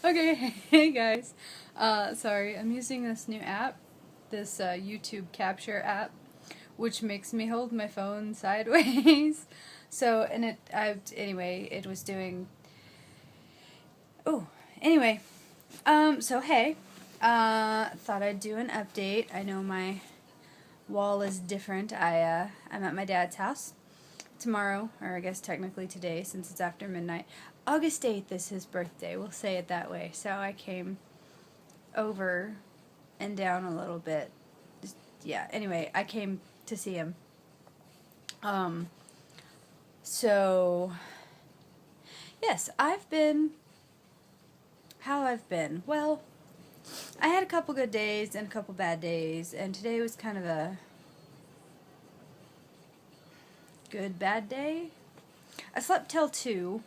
Okay, hey guys. Sorry, I'm using this new app, this YouTube capture app, which makes me hold my phone sideways. So, and anyway, it was doing. Oh, anyway. So hey, thought I'd do an update. I know my wall is different. I'm at my dad's house tomorrow, or I guess technically today, since it's after midnight. August 8th is his birthday, we'll say it that way. So I came over and down a little bit. Yeah, anyway, I came to see him. Um, so, yes, how I've been. Well, I had a couple good days and a couple bad days, and today was kind of a good bad day. I slept till 2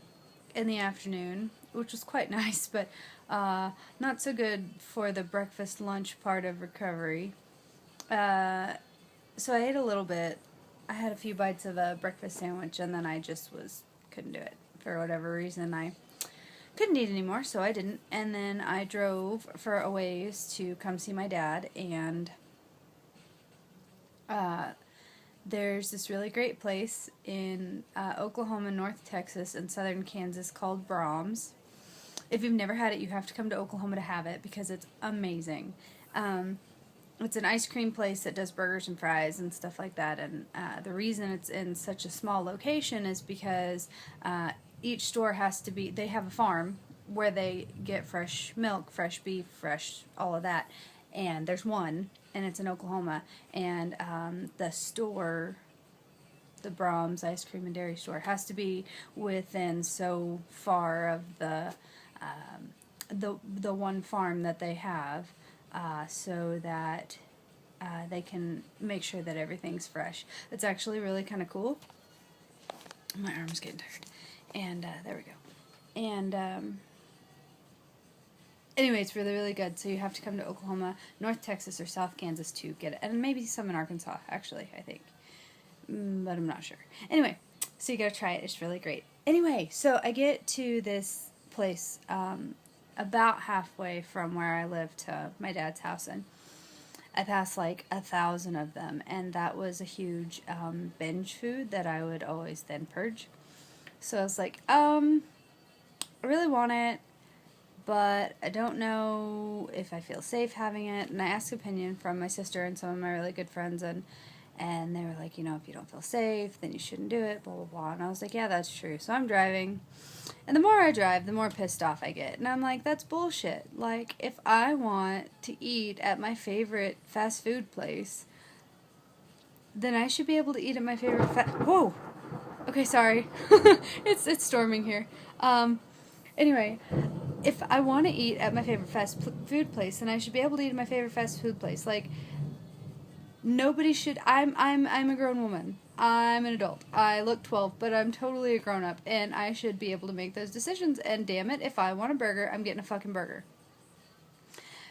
in the afternoon, which was quite nice, but not so good for the breakfast lunch part of recovery. So I ate a little bit. I had a few bites of a breakfast sandwich, and then I just couldn't do it for whatever reason. I couldn't eat anymore, so I didn't. And then I drove for a ways to come see my dad, and there's this really great place in Oklahoma, North Texas, and southern Kansas called Brahms. If you've never had it, you have to come to Oklahoma to have it because it's amazing. It's an ice cream place that does burgers and fries and stuff like that, and the reason it's in such a small location is because each store they have a farm where they get fresh milk, fresh beef, fresh all of that, and there's one, and it's in Oklahoma, and the Brahms Ice Cream and Dairy Store, has to be within so far of the one farm that they have, so that they can make sure that everything's fresh. It's actually really kind of cool. My arm's getting tired. And there we go. And anyway, it's really, really good. So you have to come to Oklahoma, North Texas, or South Kansas to get it. And maybe some in Arkansas, actually, I think. But I'm not sure. Anyway, so you gotta try it. It's really great. Anyway, so I get to this place about halfway from where I live to my dad's house, and I passed like 1,000 of them, and that was a huge binge food that I would always then purge. So I was like, I really want it, but I don't know if I feel safe having it. And I asked opinion from my sister and some of my really good friends, and they were like, if you don't feel safe, then you shouldn't do it, blah, blah, blah. And I was like, yeah, that's true. So I'm driving, and the more I drive, the more pissed off I get. And I'm like, that's bullshit. Like, if I want to eat at my favorite fast food place, then I should be able to eat at my favorite Whoa! Okay, sorry. It's storming here. Anyway, if I want to eat at my favorite fast food place, then I should be able to eat at my favorite fast food place. Like, nobody should. I'm a grown woman. I'm an adult. I look 12, but I'm totally a grown up, and I should be able to make those decisions. And damn it, if I want a burger, I'm getting a fucking burger.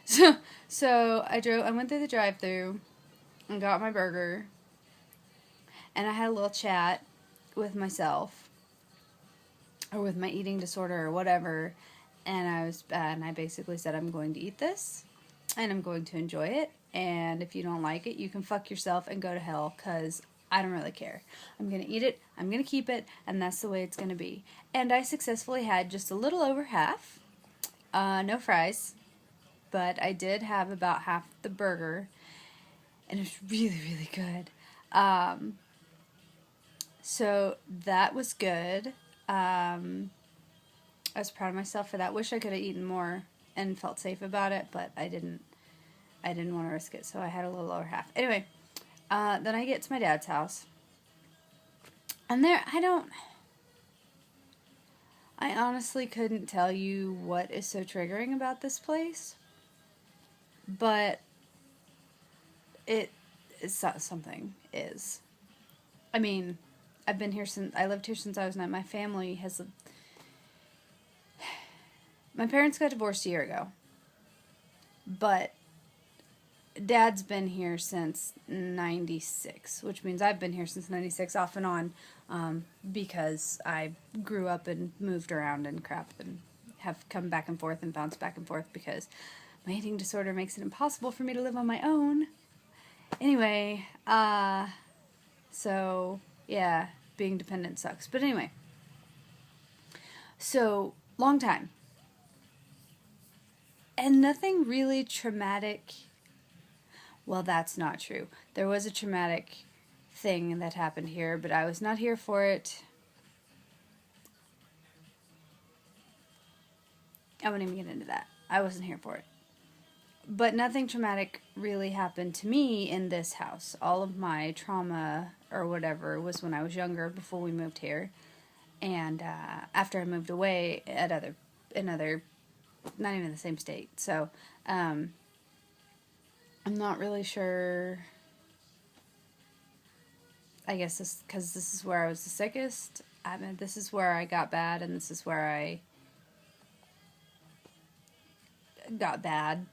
So I went through the drive-thru and got my burger, and I had a little chat with myself, or with my eating disorder or whatever, and I basically said, I'm going to eat this, and I'm going to enjoy it, and if you don't like it, you can fuck yourself and go to hell, because I don't really care. I'm going to eat it, I'm going to keep it, and that's the way it's going to be. And I successfully had just a little over half, no fries, but I did have about half the burger, and it was really, really good. So that was good. I was proud of myself for that. Wish I could have eaten more and felt safe about it, but I didn't want to risk it, so I had a little over half. Anyway, then I get to my dad's house, and I honestly couldn't tell you what is so triggering about this place, but something is. I mean, I lived here since I was 9. My family my parents got divorced a year ago, but Dad's been here since 96, which means I've been here since 96 off and on, because I grew up and moved around and crap and have come back and forth and bounced back and forth because my eating disorder makes it impossible for me to live on my own. Anyway, so, yeah, being dependent sucks. But anyway, so, long time. And nothing really traumatic. Well, that's not true. There was a traumatic thing that happened here, but I was not here for it. I wouldn't even get into that. I wasn't here for it. But nothing traumatic really happened to me in this house. All of my trauma or whatever was when I was younger, before we moved here. And after I moved away another, not even the same state. So, I'm not really sure. I guess because this is where I was the sickest. I mean, this is where I got bad, and this is where I got bad.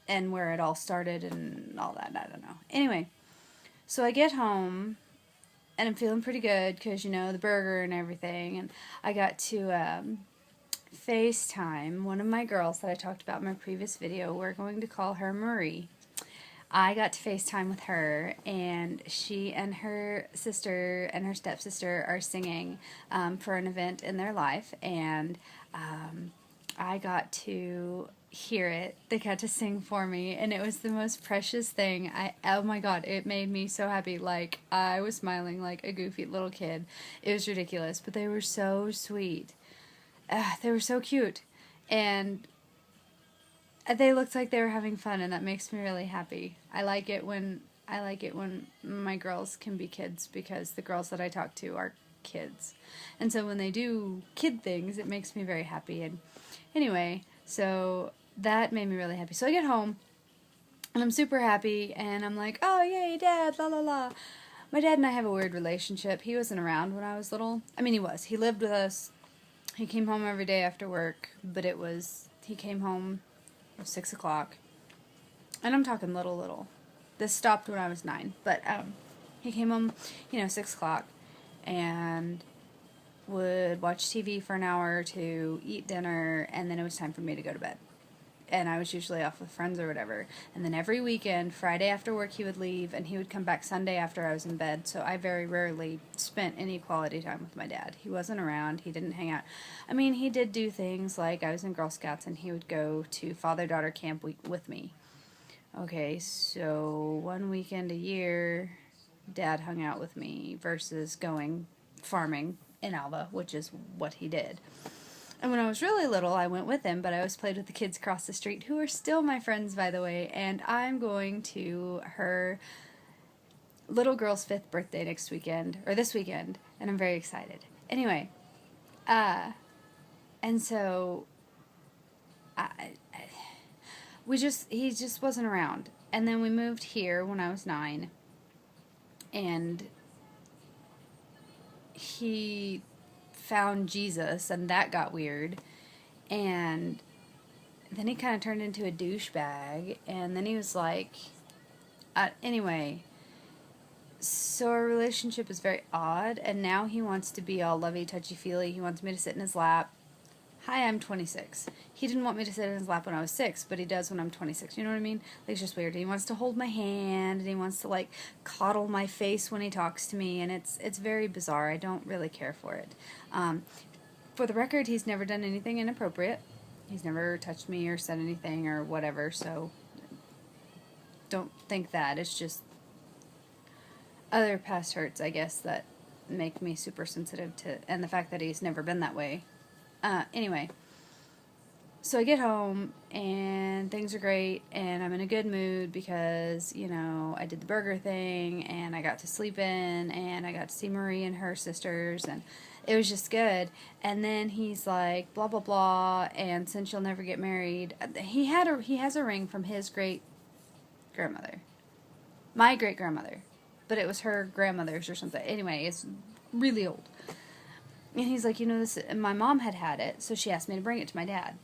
And where it all started and all that, I don't know. Anyway, so I get home, and I'm feeling pretty good, because, you know, the burger and everything, and I got to, FaceTime one of my girls that I talked about in my previous video. We're going to call her Marie. I got to FaceTime with her, and she and her sister and her stepsister are singing, for an event in their life, and, I got to hear it. They got to sing for me, and it was the most precious thing. Oh my god, it made me so happy. Like, I was smiling like a goofy little kid. It was ridiculous, but they were so sweet. They were so cute, and they looked like they were having fun, and that makes me really happy. I like it when my girls can be kids, because the girls that I talk to are kids, and so when they do kid things, it makes me very happy. And anyway, so that made me really happy. So I get home, and I'm super happy, and I'm like, oh, yay, Dad, la la la. My dad and I have a weird relationship. He wasn't around when I was little. I mean, he was. He lived with us. He came home every day after work, but he came home at 6 o'clock. And I'm talking little. This stopped when I was 9, but he came home, 6 o'clock, and would watch TV for an hour or two, eat dinner, and then it was time for me to go to bed. And I was usually off with friends or whatever. And then every weekend, Friday after work, he would leave, and he would come back Sunday after I was in bed. So I very rarely spent any quality time with my dad. He wasn't around. He didn't hang out. I mean, he did do things like I was in Girl Scouts, and he would go to father-daughter camp with me. Okay, so one weekend a year, Dad hung out with me versus going farming in Alva, which is what he did. And when I was really little, I went with him, but I always played with the kids across the street, who are still my friends, by the way, and I'm going to her little girl's 5th birthday next weekend, or this weekend, and I'm very excited. Anyway, and so, he just wasn't around. And then we moved here when I was 9, and he found Jesus, and that got weird, and then he kind of turned into a douchebag, and then he was like, anyway, so our relationship is very odd, and now he wants to be all lovey, touchy-feely. He wants me to sit in his lap. Hi, I'm 26. He didn't want me to sit in his lap when I was 6, but he does when I'm 26. You know what I mean? Like, it's just weird. He wants to hold my hand, and he wants to, like, coddle my face when he talks to me, and it's very bizarre. I don't really care for it. For the record, he's never done anything inappropriate. He's never touched me or said anything or whatever, so don't think that. It's just other past hurts, I guess, that make me super sensitive to, and the fact that he's never been that way. Anyway, so I get home, and things are great, and I'm in a good mood because, I did the burger thing, and I got to sleep in, and I got to see Marie and her sisters, and it was just good. And then he's like, blah, blah, blah, and since you'll never get married, he has a ring from his great-grandmother. My great-grandmother. But it was her grandmother's or something. Anyway, it's really old. And he's like, this, and my mom had it, so she asked me to bring it to my dad.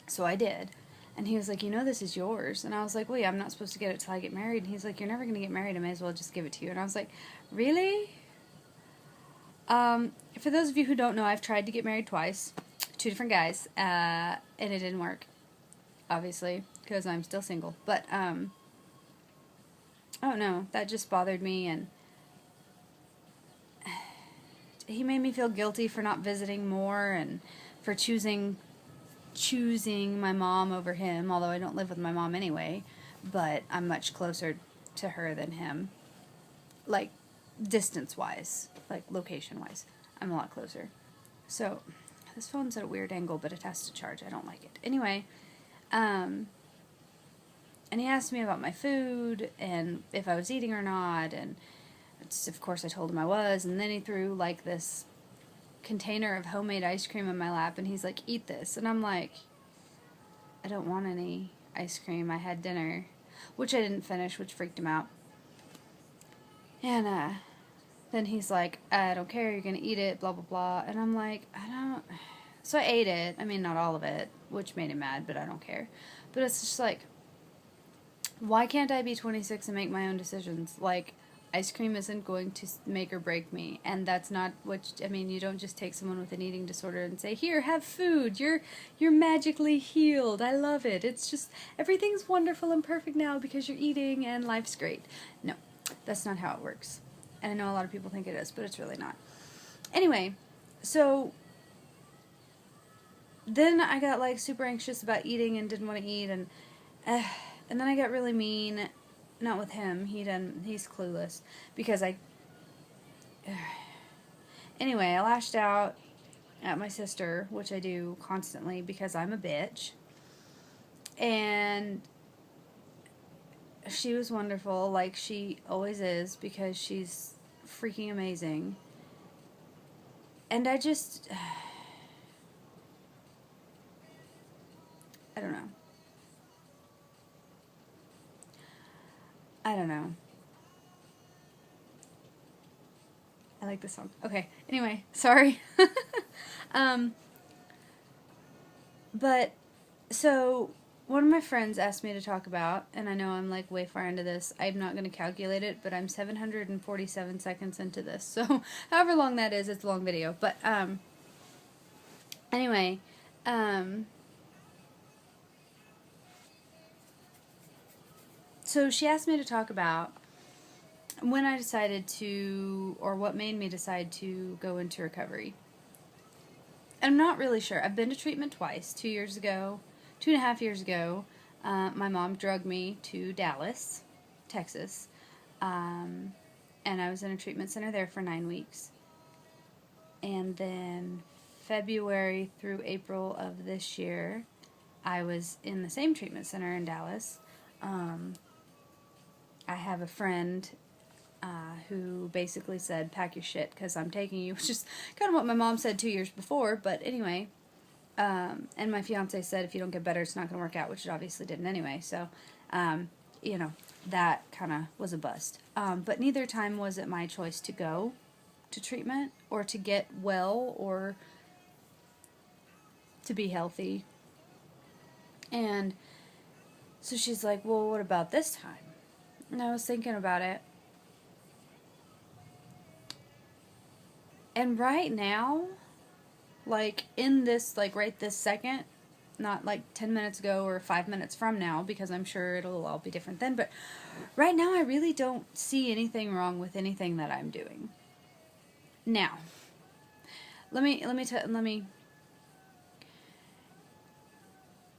So I did. And he was like, this is yours. And I was like, well, yeah, I'm not supposed to get it till I get married. And he's like, you're never going to get married. I may as well just give it to you. And I was like, really? For those of you who don't know, I've tried to get married twice. 2 different guys. And it didn't work. Obviously. Because I'm still single. But, oh no. That just bothered me. And he made me feel guilty for not visiting more. And for choosing my mom over him. Although I don't live with my mom anyway. But I'm much closer to her than him. Like, distance-wise. Like, location-wise. I'm a lot closer. So, this phone's at a weird angle, but it has to charge. I don't like it. Anyway, and he asked me about my food, and if I was eating or not, and of course I told him I was, and then he threw, like, this container of homemade ice cream in my lap, and he's like, eat this. And I'm like, I don't want any ice cream. I had dinner, which I didn't finish, which freaked him out. And, then he's like, I don't care, you're gonna eat it, blah, blah, blah. And I'm like, I don't... So I ate it. I mean, not all of it, which made him mad, but I don't care. But it's just like, why can't I be 26 and make my own decisions? Like, ice cream isn't going to make or break me. And that's not what... I mean, you don't just take someone with an eating disorder and say, here, have food. You're magically healed. I love it. It's just, everything's wonderful and perfect now because you're eating and life's great. No. That's not how it works. And I know a lot of people think it is, but it's really not. Anyway, so then I got like super anxious about eating and didn't want to eat, and then I got really mean. Not with him. He's clueless because anyway, I lashed out at my sister, which I do constantly because I'm a bitch. And she was wonderful, like she always is, because she's freaking amazing. And I just... I don't know. I don't know. I like this song. Okay, anyway, sorry. But, so... one of my friends asked me to talk about, and I know I'm like way far into this. I'm not going to calculate it, but I'm 747 seconds into this. So however long that is, it's a long video. But anyway, so she asked me to talk about when I decided to, or what made me decide to go into recovery. I'm not really sure. I've been to treatment twice, 2 years ago. 2.5 years ago, my mom drugged me to Dallas, Texas, and I was in a treatment center there for 9 weeks. And then February through April of this year, I was in the same treatment center in Dallas. I have a friend who basically said, pack your shit because I'm taking you, which is kind of what my mom said 2 years before, but anyway... and my fiance said, if you don't get better, it's not going to work out, which it obviously didn't anyway. So, you know, that kind of was a bust. But neither time was it my choice to go to treatment or to get well or to be healthy. And so she's like, well, what about this time? And I was thinking about it. And right now... like, in this, like, right this second, not, like, 10 minutes ago or 5 minutes from now, because I'm sure it'll all be different then, but right now I really don't see anything wrong with anything that I'm doing. Now,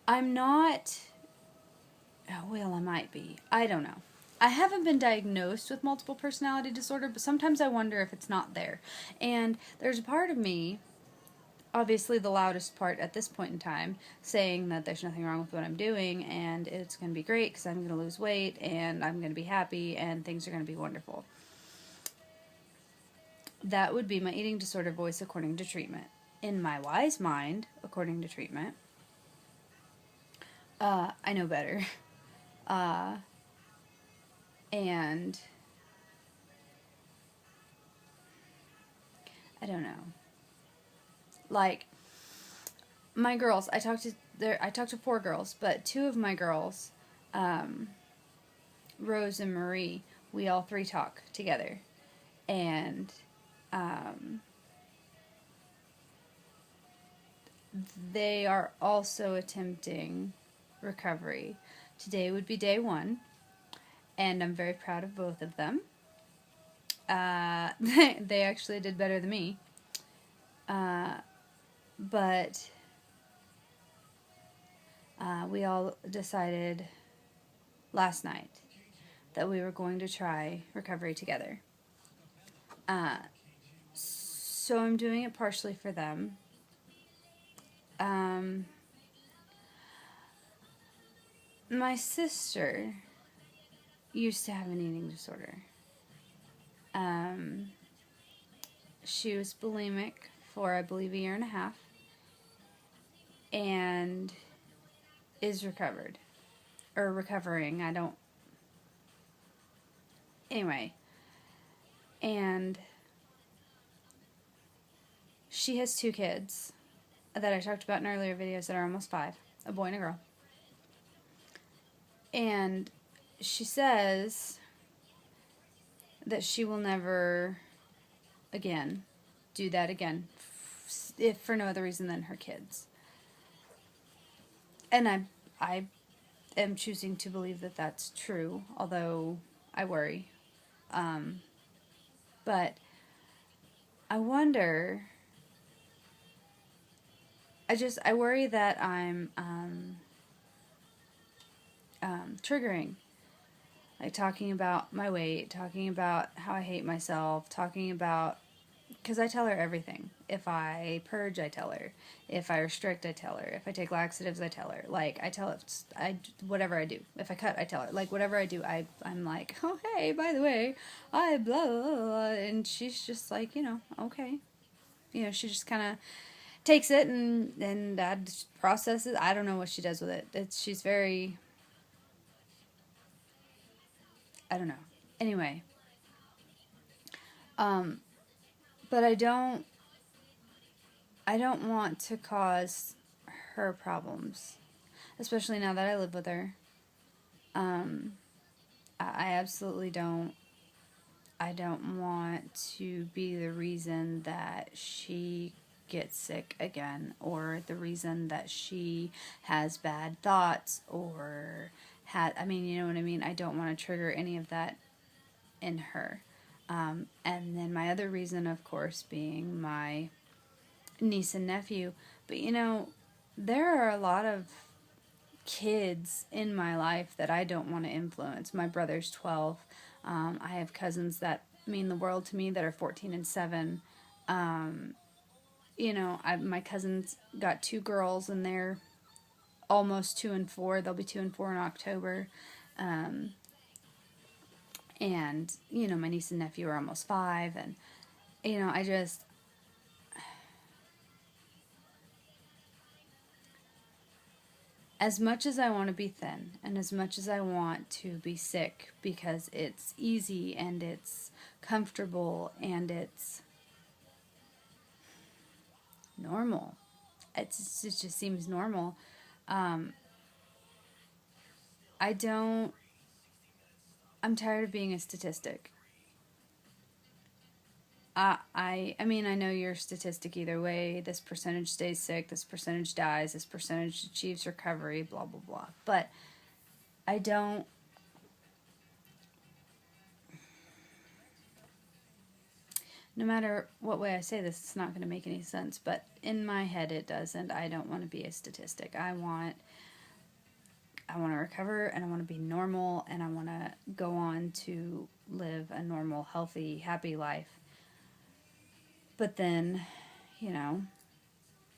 I'm not, oh, well, I might be. I don't know. I haven't been diagnosed with multiple personality disorder, but sometimes I wonder if it's not there. And there's a part of me... obviously the loudest part at this point in time, saying that there's nothing wrong with what I'm doing, and it's going to be great because I'm going to lose weight, and I'm going to be happy, and things are going to be wonderful. That would be my eating disorder voice according to treatment. In my wise mind, according to treatment, I know better. And I don't know. Like, my girls, I talked to 4 girls, but 2 of my girls, Rose and Marie, we all 3 talk together. And, they are also attempting recovery. Today would be day 1, and I'm very proud of both of them. They actually did better than me. But we all decided last night that we were going to try recovery together. So I'm doing it partially for them. My sister used to have an eating disorder. She was bulimic for, I believe, a year and a half, and is recovered. Or recovering, anyway. And she has 2 kids that I talked about in earlier videos that are almost 5, a boy and a girl. And she says that she will never again do that again, if for no other reason than her kids. And I am choosing to believe that that's true, although I worry. But I wonder, I worry that I'm triggering. Like talking about my weight, talking about how I hate myself, talking about, because I tell her everything. If I purge, I tell her. If I restrict, I tell her. If I take laxatives, I tell her. Like, I tell her, whatever I do. If I cut, I tell her. Like, whatever I do, I'm like, oh, hey, by the way, I blah, blah, blah. And she's just like, okay. She just kind of takes it and processes. I don't know what she does with it. She's very, I don't know. Anyway. But I don't want to cause her problems, especially now that I live with her. I absolutely don't. I don't want to be the reason that she gets sick again, or the reason that she has bad thoughts, or you know what I mean? I don't want to trigger any of that in her. And then my other reason, of course, being my niece and nephew. But, there are a lot of kids in my life that I don't want to influence. My brother's 12. I have cousins that mean the world to me that are 14 and 7. My cousins got 2 girls, and they're almost 2 and 4. They'll be 2 and 4 in October. And, my niece and nephew are almost 5, and, as much as I want to be thin, and as much as I want to be sick because it's easy, and it's comfortable, and it's normal, it just seems normal, I'm tired of being a statistic. I know you're a statistic either way. This percentage stays sick, this percentage dies, this percentage achieves recovery, blah, blah, blah. But I don't... No matter what way I say this, it's not going to make any sense. But in my head it does, and I don't want to be a statistic. I want to recover, and I want to be normal, and I want to go on to live a normal, healthy, happy life. But then,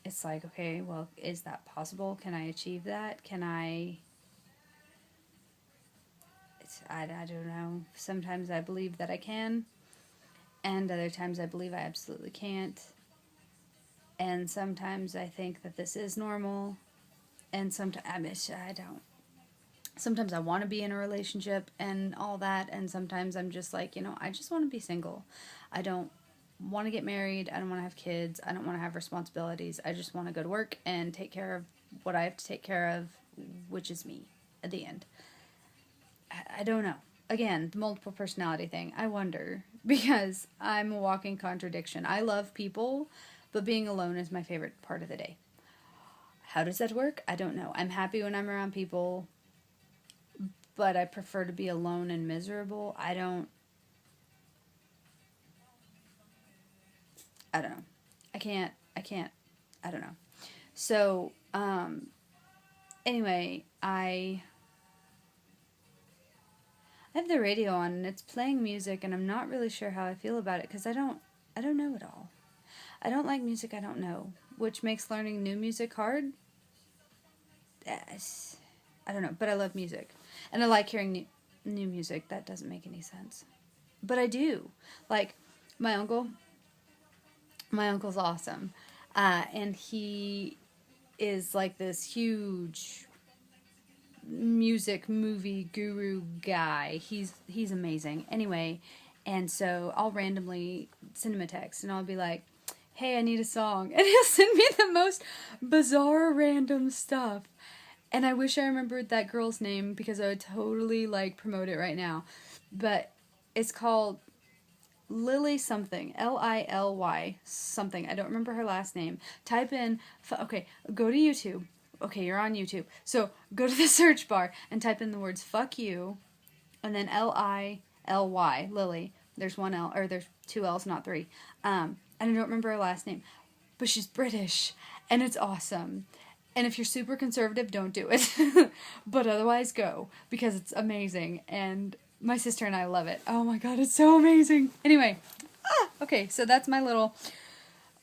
it's like, okay, well, is that possible? Can I achieve that? Can I don't know. Sometimes I believe that I can, and other times I believe I absolutely can't. And sometimes I think that this is normal, and sometimes I don't. Sometimes I want to be in a relationship and all that, and sometimes I'm just like, I just want to be single. I don't want to get married. I don't want to have kids. I don't want to have responsibilities. I just want to go to work and take care of what I have to take care of, which is me at the end. I don't know. Again, the multiple personality thing. I wonder, because I'm a walking contradiction. I love people, but being alone is my favorite part of the day. How does that work? I don't know. I'm happy when I'm around people, but I prefer to be alone and miserable. I don't know. I can't, I don't know. So, anyway, I have the radio on and it's playing music and I'm not really sure how I feel about it because I don't know it all. I don't like music I don't know, which makes learning new music hard. Yes. I don't know, but I love music. And I like hearing new music. That doesn't make any sense. But I do. Like, my uncle's awesome. And he is like this huge music movie guru guy. He's amazing. Anyway, and so I'll randomly send him a text and I'll be like, hey, I need a song. And he'll send me the most bizarre random stuff. And I wish I remembered that girl's name because I would totally like promote it right now. But it's called Lily something. Lily something. I don't remember her last name. Type in, okay, go to YouTube. Okay, you're on YouTube. So go to the search bar and type in the words fuck you and then Lily, Lily. There's one L, or there's two L's, not three. And I don't remember her last name. But she's British and it's awesome. And if you're super conservative, don't do it. But otherwise, go. Because it's amazing. And my sister and I love it. Oh my god, it's so amazing. Anyway. Okay, so that's my little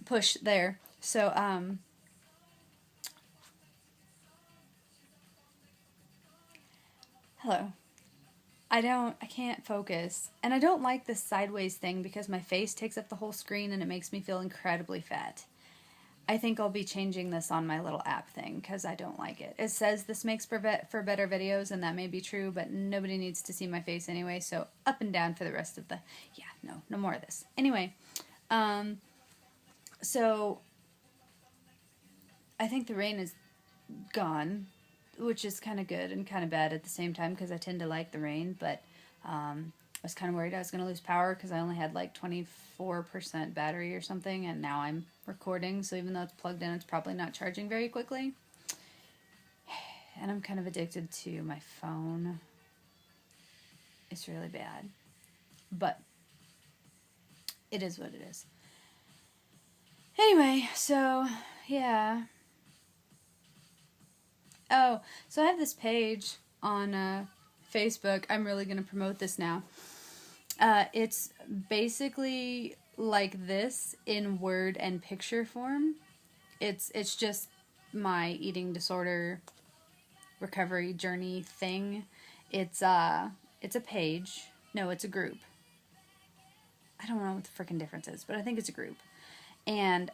push there. So, hello. I can't focus. And I don't like this sideways thing because my face takes up the whole screen and it makes me feel incredibly fat. I think I'll be changing this on my little app thing because I don't like it. It says this makes for better videos, and that may be true, but nobody needs to see my face anyway, so up and down for the rest of the... Yeah, no more of this. Anyway, so I think the rain is gone, which is kind of good and kind of bad at the same time because I tend to like the rain, but I was kind of worried I was going to lose power because I only had like 24% battery or something, and now I'm recording, so even though it's plugged in, it's probably not charging very quickly. And I'm kind of addicted to my phone. It's really bad. But it is what it is. Anyway, so, yeah. Oh, so I have this page on Facebook. I'm really going to promote this now. It's basically like this in word and picture form. It's just my eating disorder recovery journey thing. It's a page. No, it's a group. I don't know what the freaking difference is, but I think it's a group. And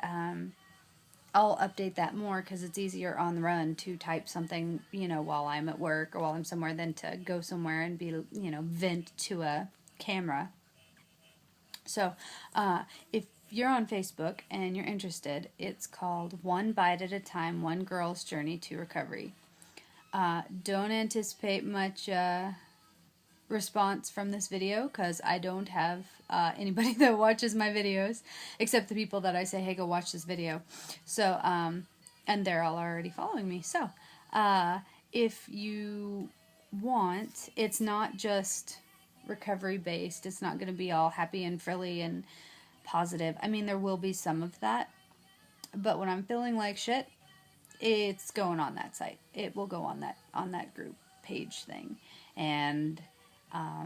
I'll update that more because it's easier on the run to type something, while I'm at work or while I'm somewhere than to go somewhere and be, vent to a camera. So, if you're on Facebook and you're interested, it's called One Bite at a Time, One Girl's Journey to Recovery. Don't anticipate much response from this video because I don't have anybody that watches my videos except the people that I say, hey, go watch this video. So, and they're all already following me. So, if you want, it's not just recovery based. It's not going to be all happy and frilly and positive. I mean, there will be some of that, but when I'm feeling like shit, it's going on that site. It will go on that group page thing. And I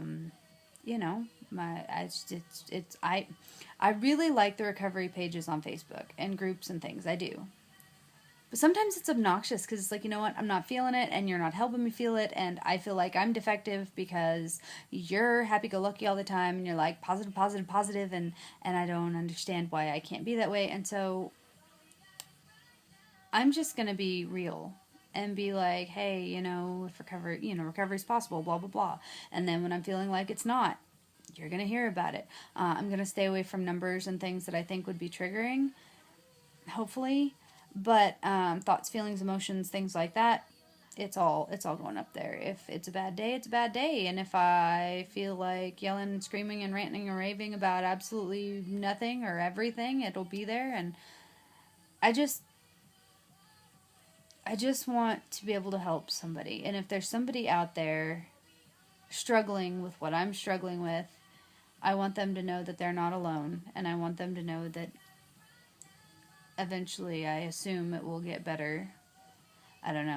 really like the recovery pages on Facebook and groups and things. I do. But sometimes it's obnoxious because it's like, you know what, I'm not feeling it and you're not helping me feel it, and I feel like I'm defective because you're happy-go-lucky all the time and you're like positive, and I don't understand why I can't be that way. And so I'm just going to be real and be like, hey, if recovery is possible, blah, blah, blah. And then when I'm feeling like it's not, you're going to hear about it. I'm going to stay away from numbers and things that I think would be triggering, hopefully. But thoughts, feelings, emotions, things like that, it's all going up there. If it's a bad day, it's a bad day. And if I feel like yelling and screaming and ranting and raving about absolutely nothing or everything, it'll be there. And I just want to be able to help somebody. And if there's somebody out there struggling with what I'm struggling with, I want them to know that they're not alone. And I want them to know that eventually, I assume, it will get better. I don't know.